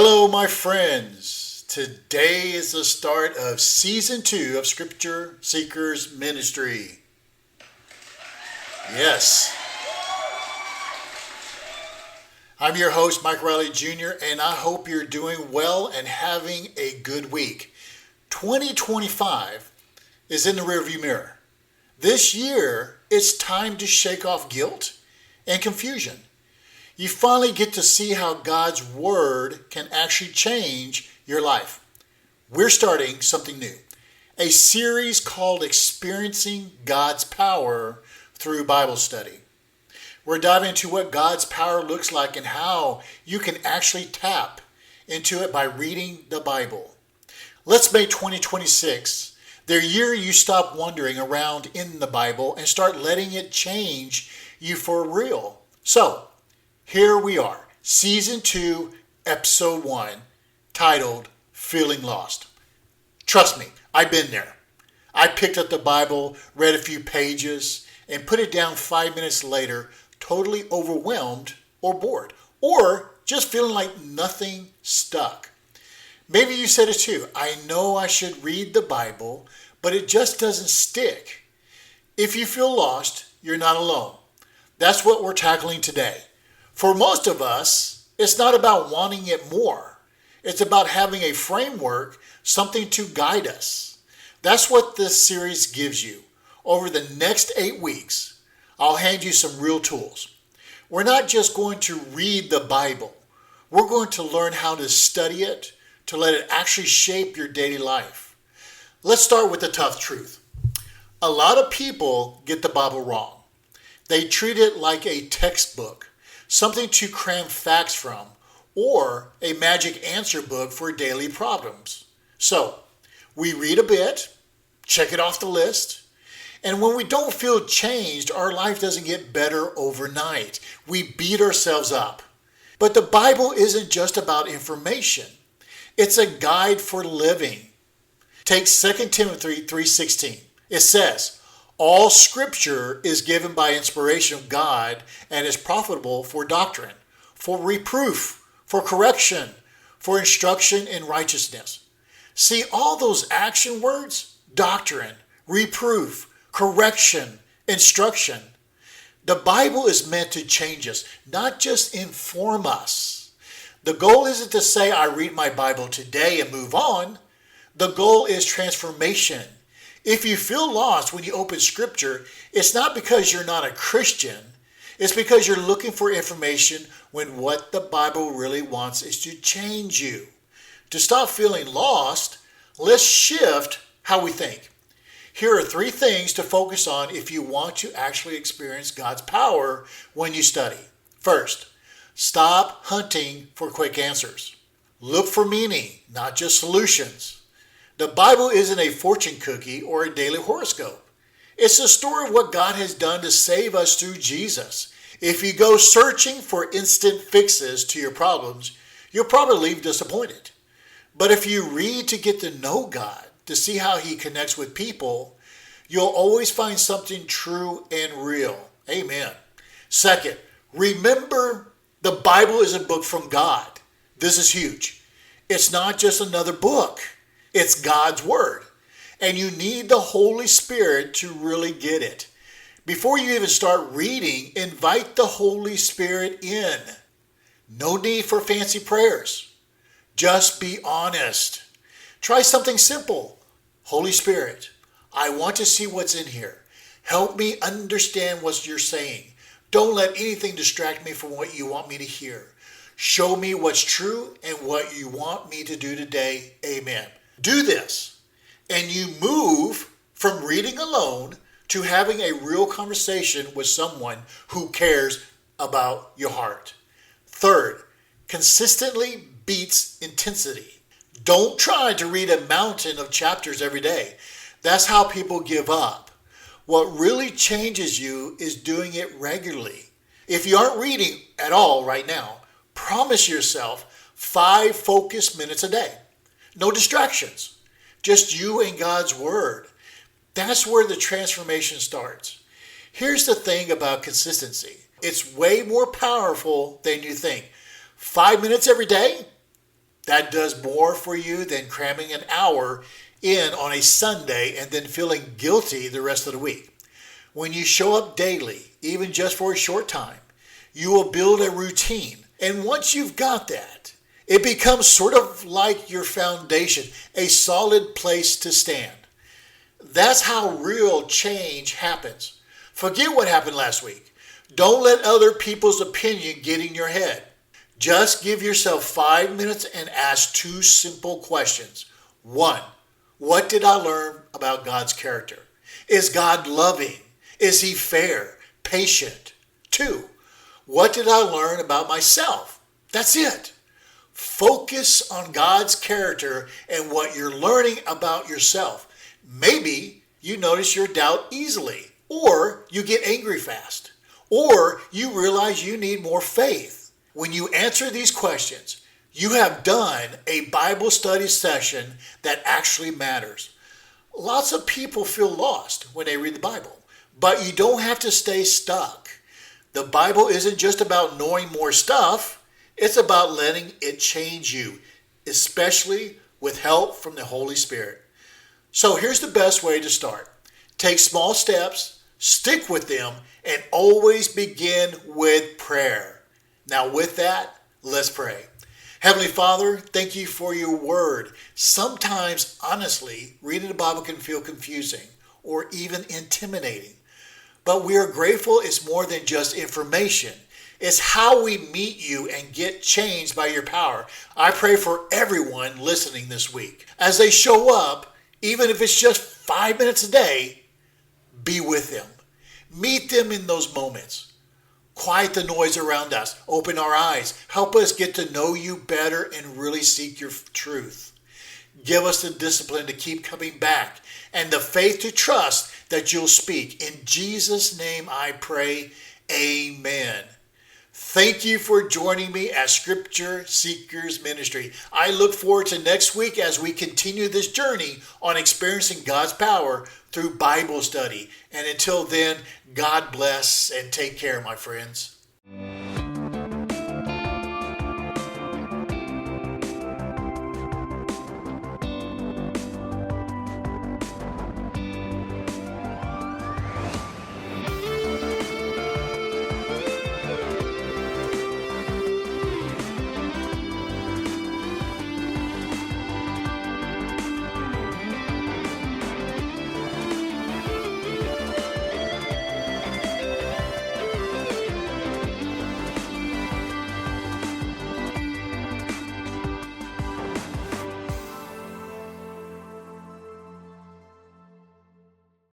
Hello, my friends. Today is the start of Season 2 of Scripture Seekers Ministry. Yes. I'm your host, Mike Riley Jr., and I hope you're doing well and having a good week. 2025 is in the rearview mirror. This year, it's time to shake off guilt and confusion. You finally get to see how God's Word can actually change your life. We're starting something new, a series called Experiencing God's Power through Bible Study. We're diving into what God's power looks like and how you can actually tap into it by reading the Bible. Let's make 2026 the year you stop wandering around in the Bible and start letting it change you for real. So, here we are, Season 2, Episode 1, titled Feeling Lost. Trust me, I've been there. I picked up the Bible, read a few pages, and put it down 5 minutes later, totally overwhelmed or bored, or just feeling like nothing stuck. Maybe you said it too. I know I should read the Bible, but it just doesn't stick. If you feel lost, you're not alone. That's what we're tackling today. For most of us, it's not about wanting it more. It's about having a framework, something to guide us. That's what this series gives you. Over the next 8 weeks, I'll hand you some real tools. We're not just going to read the Bible. We're going to learn how to study it, to let it actually shape your daily life. Let's start with the tough truth. A lot of people get the Bible wrong. They treat it like a textbook, something to cram facts from, or a magic answer book for daily problems. So, we read a bit, check it off the list, and when we don't feel changed, our life doesn't get better overnight. We beat ourselves up. But the Bible isn't just about information. It's a guide for living. Take 2 Timothy 3:16. It says, all Scripture is given by inspiration of God and is profitable for doctrine, for reproof, for correction, for instruction in righteousness. See all those action words? Doctrine, reproof, correction, instruction. The Bible is meant to change us, not just inform us. The goal isn't to say, I read my Bible today and move on. The goal is transformation. If you feel lost when you open Scripture, it's not because you're not a Christian. It's because you're looking for information when what the Bible really wants is to change you. To stop feeling lost, let's shift how we think. Here are 3 things to focus on if you want to actually experience God's power when you study. First, stop hunting for quick answers. Look for meaning, not just solutions. The Bible isn't a fortune cookie or a daily horoscope. It's a story of what God has done to save us through Jesus. If you go searching for instant fixes to your problems, you'll probably leave disappointed. But if you read to get to know God, to see how He connects with people, you'll always find something true and real. Amen. Second, remember the Bible is a book from God. This is huge. It's not just another book. It's God's Word. And you need the Holy Spirit to really get it. Before you even start reading, invite the Holy Spirit in. No need for fancy prayers. Just be honest. Try something simple. Holy Spirit, I want to see what's in here. Help me understand what you're saying. Don't let anything distract me from what you want me to hear. Show me what's true and what you want me to do today. Amen. Do this, and you move from reading alone to having a real conversation with someone who cares about your heart. Third, consistently beats intensity. Don't try to read a mountain of chapters every day. That's how people give up. What really changes you is doing it regularly. If you aren't reading at all right now, promise yourself 5 focused minutes a day. No distractions. Just you and God's Word. That's where the transformation starts. Here's the thing about consistency. It's way more powerful than you think. 5 minutes every day? That does more for you than cramming an hour in on a Sunday and then feeling guilty the rest of the week. When you show up daily, even just for a short time, you will build a routine. And once you've got that, it becomes sort of like your foundation, a solid place to stand. That's how real change happens. Forget what happened last week. Don't let other people's opinion get in your head. Just give yourself 5 minutes and ask 2 simple questions. 1, what did I learn about God's character? Is God loving? Is he fair, patient? 2, what did I learn about myself? That's it. Focus on God's character and what you're learning about yourself. Maybe you notice your doubt easily, or you get angry fast, or you realize you need more faith. When you answer these questions, you have done a Bible study session that actually matters. Lots of people feel lost when they read the Bible, but you don't have to stay stuck. The Bible isn't just about knowing more stuff, it's about letting it change you, especially with help from the Holy Spirit. So here's the best way to start. Take small steps, stick with them, and always begin with prayer. Now with that, let's pray. Heavenly Father, thank you for your word. Sometimes, honestly, reading the Bible can feel confusing or even intimidating. But we are grateful it's more than just information. It's how we meet you and get changed by your power. I pray for everyone listening this week. As they show up, even if it's just 5 minutes a day, be with them. Meet them in those moments. Quiet the noise around us. Open our eyes. Help us get to know you better and really seek your truth. Give us the discipline to keep coming back and the faith to trust that you'll speak. In Jesus' name I pray, amen. Thank you for joining me at Scripture Seekers Ministry. I look forward to next week as we continue this journey on experiencing God's power through Bible study. And until then, God bless and take care, my friends.